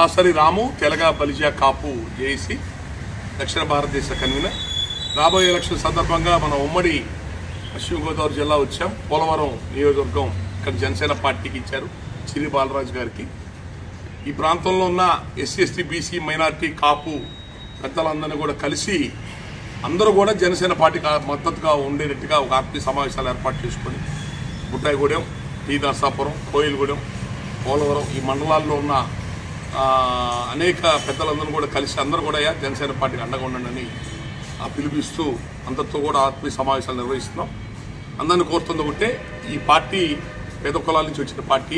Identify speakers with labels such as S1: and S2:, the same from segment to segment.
S1: దాసరి రాము తెలగ బలిజా కాపు JAC దక్షిణ భారతదేశ convener. రాబోయే ఎలక్షన్ సందర్భంగా మనం ఉమ్మడి పశ్చిమ గోదావరి జిల్లా వచ్చాం. పోలవరం నియోజకవర్గం ఇక్కడ జనసేన పార్టీకి ఇచ్చారు, చిరి బాలరాజు గారికి. ఈ ప్రాంతంలో ఉన్న ఎస్సీ ఎస్టీ బీసీ మైనార్టీ కాపు పెద్దలందరినీ కూడా కలిసి అందరూ కూడా జనసేన పార్టీకి మద్దతుగా ఉండేటట్టుగా ఒక ఆత్మీయ సమావేశాలు ఏర్పాటు చేసుకొని బుట్టాయిగూడెం, టీ నరసాపురం, కోయిలగూడెం, పోలవరం ఈ మండలాల్లో ఉన్న అనేక పెద్దలందరూ కూడా కలిసి అందరూ కూడా జనసేన పార్టీకి అండగా ఉండండి పిలిపిస్తూ అందరితో కూడా ఆత్మీయ సమావేశాలు నిర్వహిస్తున్నాం. అందరిని కోరుతుంది ఒకటే, ఈ పార్టీ పేద కులాల నుంచి వచ్చిన పార్టీ,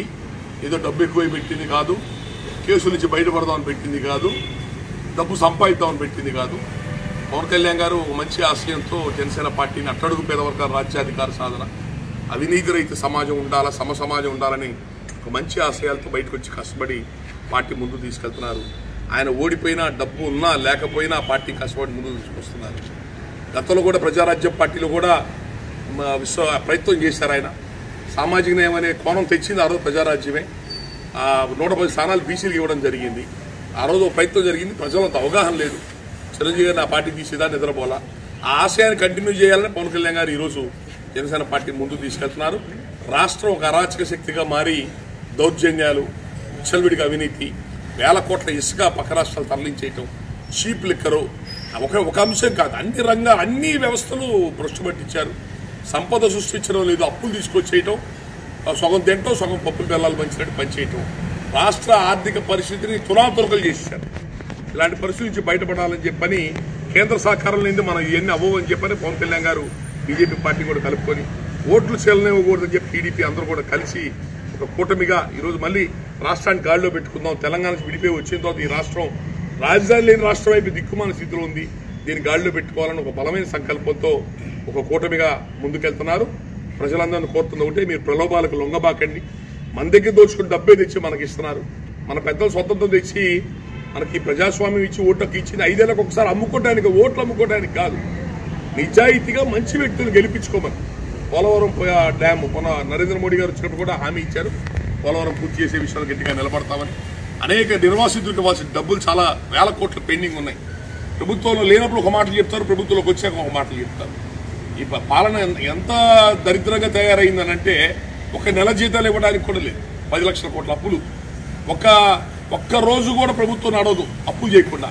S1: ఏదో డబ్బు ఎక్కువ పెట్టింది కాదు, కేసుల నుంచి బయటపడదామని పెట్టింది కాదు, డబ్బు సంపాదిద్దామని పెట్టింది కాదు. పవన్ కళ్యాణ్ గారు మంచి ఆశయంతో జనసేన పార్టీని అట్టడుగు పేదవర్గాల రాజ్యాధికార సాధన, అవినీతి రహిత సమాజం ఉండాలా, సమ సమాజం ఉండాలని ఒక మంచి ఆశయాలతో బయటకు వచ్చి కష్టపడి పార్టీ ముందు తీసుకెళ్తున్నారు. ఆయన ఓడిపోయినా, డబ్బు ఉన్నా లేకపోయినా పార్టీ కష్టపడి ముందు తీసుకొస్తున్నారు. గతంలో కూడా ప్రజారాజ్యం పార్టీలో కూడా ప్రయత్నం చేశారు. ఆయన సామాజిక న్యాయం అనే కోణం తెచ్చింది. ఆ రోజు ప్రజారాజ్యమే 110 స్థానాలు బీసీలకు ఇవ్వడం జరిగింది. ఆ రోజు ప్రయత్నం జరిగింది. ప్రజలంత అవగాహన లేదు. చిరంజీవి గారిని ఆ పార్టీ తీసేదా నిద్రపోలా. ఆ ఆశయాన్ని కంటిన్యూ చేయాలని పవన్ కళ్యాణ్ గారు ఈరోజు జనసేన పార్టీని ముందుకు తీసుకెళ్తున్నారు. రాష్ట్రం ఒక అరాచక శక్తిగా మారి దౌర్జన్యాలు, విచ్చలవిడిగా అవినీతి, వేల కోట్ల ఇసుక పక్క రాష్ట్రాలు తరలించేయటం, చీప్ లిక్కరు ఒక అంశం కాదు, అన్ని వ్యవస్థలు భ్రష్టు పట్టించారు. సంపద సృష్టించడం లేదు, అప్పులు తీసుకొచ్చేయటం, సగం తింటం సగం పప్పులు బెల్లాలు పంచినట్టు పనిచేయటం, రాష్ట్ర ఆర్థిక పరిస్థితిని తునాతురకలు చేశారు. ఇలాంటి పరిస్థితి నుంచి బయటపడాలని చెప్పని కేంద్ర సహకారం లేని మనం ఇవన్నీ అవ్వని చెప్పని పవన్ కళ్యాణ్ గారు బీజేపీ పార్టీ కూడా కలుపుకొని ఓట్లు చెల్లనివ్వకూడదని చెప్పి టీడీపీ అందరూ కూడా కలిసి ఒక కూటమిగా ఈరోజు మళ్ళీ రాష్ట్రాన్ని గాడిలో పెట్టుకుందాం. తెలంగాణ విడిపోయి వచ్చిన తర్వాత ఈ రాష్ట్రం రాజధాని లేని రాష్ట్రం వైపు దిక్కుమాన స్థితిలో ఉంది. దీన్ని గాడిలో పెట్టుకోవాలని ఒక బలమైన సంకల్పంతో ఒక కూటమిగా ముందుకెళ్తున్నారు. ప్రజలందరినీ కోరుతుంది ఒకటే, మీరు ప్రలోభాలకు లొంగబాకండి. మన దగ్గర దోచుకుని డబ్బే తెచ్చి మనకి ఇస్తున్నారు. మన పెద్దలు స్వతంత్రం తెచ్చి మనకి ప్రజాస్వామ్యం ఇచ్చి ఓట్లకు ఇచ్చింది 5 ఏళ్లకు ఒకసారి అమ్ముకోవడానికి, ఓట్లు అమ్ముకోవడానికి కాదు, నిజాయితీగా మంచి వ్యక్తులు గెలిపించుకోమని. పోలవరం డ్యామ్ నరేంద్ర మోడీ గారు వచ్చినప్పుడు కూడా హామీ ఇచ్చారు, పోలవరం పూర్తి చేసే విషయాలు గట్టిగా నిలబడతామని. అనేక నిర్వాసితులకు ఇవ్వాల్సిన డబ్బులు చాలా వేల కోట్ల పెండింగ్ ఉన్నాయి. ప్రభుత్వంలో లేనప్పుడు ఒక మాటలు చెప్తారు, ప్రభుత్వంలోకి వచ్చాక ఒక మాటలు చెప్తారు. ఈ పాలన ఎంత దరిద్రంగా తయారైందని అంటే, ఒక నెల జీతాలు ఇవ్వడానికి కూడా లేదు. 10 లక్షల కోట్ల అప్పులు. ఒక్క రోజు కూడా ప్రభుత్వం నడవదు అప్పులు చేయకుండా.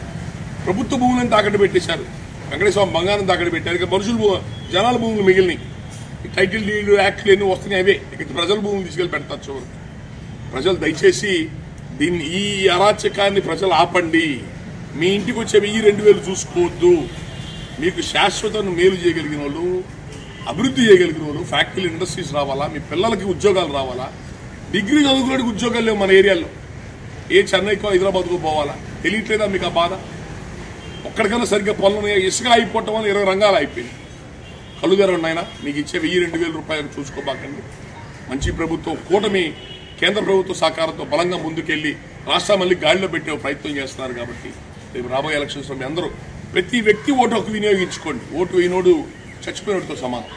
S1: ప్రభుత్వ భూములను తాకట్టు పెట్టేశారు. వెంకటేశ్వర బంగారం తాకట్టు పెట్టారు. ఇక మనుషులు జనాల భూములు మిగిలినాయి. ఈ టైటిల్ డీడ్ యాక్ట్లు ఎన్ని వస్తున్నాయి అవే. ఇక ప్రజల భూములు తీసుకెళ్లి పెడతారు. చూడండి, ప్రజలు దయచేసి ఈ అరాచకాన్ని ప్రజలు ఆపండి. మీ ఇంటికి వచ్చే 1000-2000 చూసుకోవద్దు. మీకు శాశ్వత మేలు చేయగలిగిన వాళ్ళు, అభివృద్ధి చేయగలిగిన వాళ్ళు, ఫ్యాక్టరీలు, ఇండస్ట్రీస్ రావాలా, మీ పిల్లలకి ఉద్యోగాలు రావాలా. డిగ్రీ చదువుకోవడానికి ఉద్యోగాలు లేవు మన ఏరియాలో. ఏ చెన్నైకో హైదరాబాద్కో పోవాలా, తెలియట్లేదా మీకు ఆ బాధ? ఒక్కడికైనా సరిగ్గా పొలం ఇసుక అయిపోవటం వల్ల 20 రంగాలు అయిపోయింది. కళ్ళు తెరవండి ఆయన. మీకు ఇచ్చే 1000-2000 రూపాయలు చూసుకోబాకండి. మంచి ప్రభుత్వం, కూటమి కేంద్ర ప్రభుత్వ సహకారంతో బలంగా ముందుకెళ్లి రాష్ట్రం మళ్ళీ గాడిలో పెట్టే ప్రయత్నం చేస్తున్నారు. కాబట్టి రేపు రాబోయే ఎలక్షన్స్ లో మీ అందరూ ప్రతి వ్యక్తి ఓటు హక్కు వినియోగించుకోండి. ఓటు వేయనోడు చచ్చిపోయినోడితో సమానం.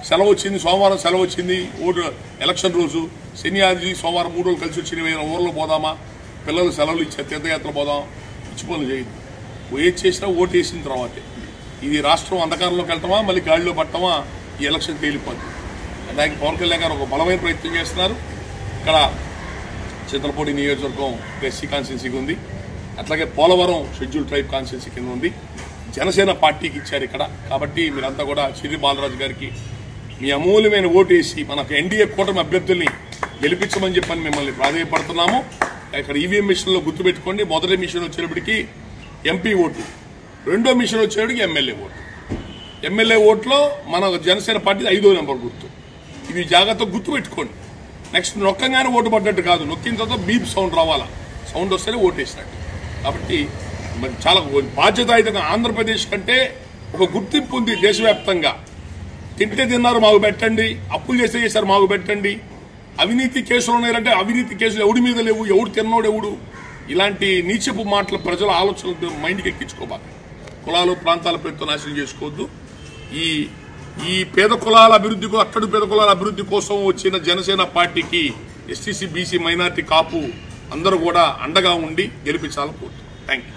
S1: సెలవు వచ్చింది, సోమవారం సెలవు వచ్చింది, ఓటు ఎలక్షన్ రోజు, శని ఆది సోమవారం 3 రోజులు కలిసి వచ్చి ఏదైనా ఊర్లో పోదామా, పిల్లలు సెలవులు ఇచ్చే తీర్థయాత్ర పోదాం, పిచ్చి పనులు చేయదు. ఏది చేసినా ఓటు వేసిన తర్వాతే. ఇది రాష్ట్రం అంధకారంలోకి వెళ్తామా, మళ్ళీ గాడిలో పట్టమా, ఈ ఎలక్షన్ తేలిపోతుంది. దానికి పవన్ కళ్యాణ్ గారు ఒక బలమైన ప్రయత్నం చేస్తున్నారు. ఇక్కడ చింతలపూడి నియోజకవర్గం ఎస్సీ కాన్స్టిట్యున్సీకి ఉంది. అట్లాగే పోలవరం షెడ్యూల్ ట్రైబ్ కాన్స్టిట్యున్సీ కింద ఉంది. జనసేన పార్టీకి ఇచ్చారు ఇక్కడ. కాబట్టి మీరంతా కూడా చిరి బాలరాజు గారికి మీ అమూల్యమైన ఓటు వేసి మనకు ఎన్డీఏ కూటమి అభ్యర్థుల్ని గెలిపించమని చెప్పని మిమ్మల్ని ప్రాధాన్యపడుతున్నాము. ఇక్కడ ఈవీఎం మిషన్లో గుర్తుపెట్టుకోండి. మొదటి మిషన్ వచ్చేటప్పటికి ఎంపీ ఓట్లు, రెండో మిషన్ వచ్చేటప్పటికి ఎమ్మెల్యే ఓట్లు. ఎమ్మెల్యే ఓట్లో మన జనసేన పార్టీ 5వ నెంబర్ గుర్తు. ఇవి జాగ్రత్తగా గుర్తుపెట్టుకోండి. నెక్స్ట్ నొక్కంగానే ఓటు పడ్డట్టు కాదు, నొక్కిన తర్వాత బీప్ సౌండ్ రావాలా, సౌండ్ వస్తేనే ఓటు వేసినట్టు. కాబట్టి మరి చాలా బాధ్యతాయుతంగా ఆంధ్రప్రదేశ్ కంటే ఒక గుర్తింపు ఉంది దేశవ్యాప్తంగా. తింటే తిన్నారు మాకు పెట్టండి, అప్పులు చేస్తే చేశారు మాకు పెట్టండి, అవినీతి కేసులు ఉన్నాయంటే అవినీతి కేసులు ఎవడి మీద లేవు, ఎవడు తిన్నోడు ఎవడు, ఇలాంటి నీచపు మాటలు ప్రజల ఆలోచనలు మైండ్కి ఎక్కించుకోబాకు. కులాలు ప్రాంతాల పేరుతో నాశనం చేసుకోవద్దు. ఈ పేద కులాల అభివృద్ధికి, అట్టడు పేద కులాల అభివృద్ధి కోసం వచ్చిన జనసేన పార్టీకి ఎస్టీసీ బీసీ మైనార్టీ కాపు అందరూ కూడా అండగా ఉండి గెలిపించాలని కోరుతున్నాం. Thank you.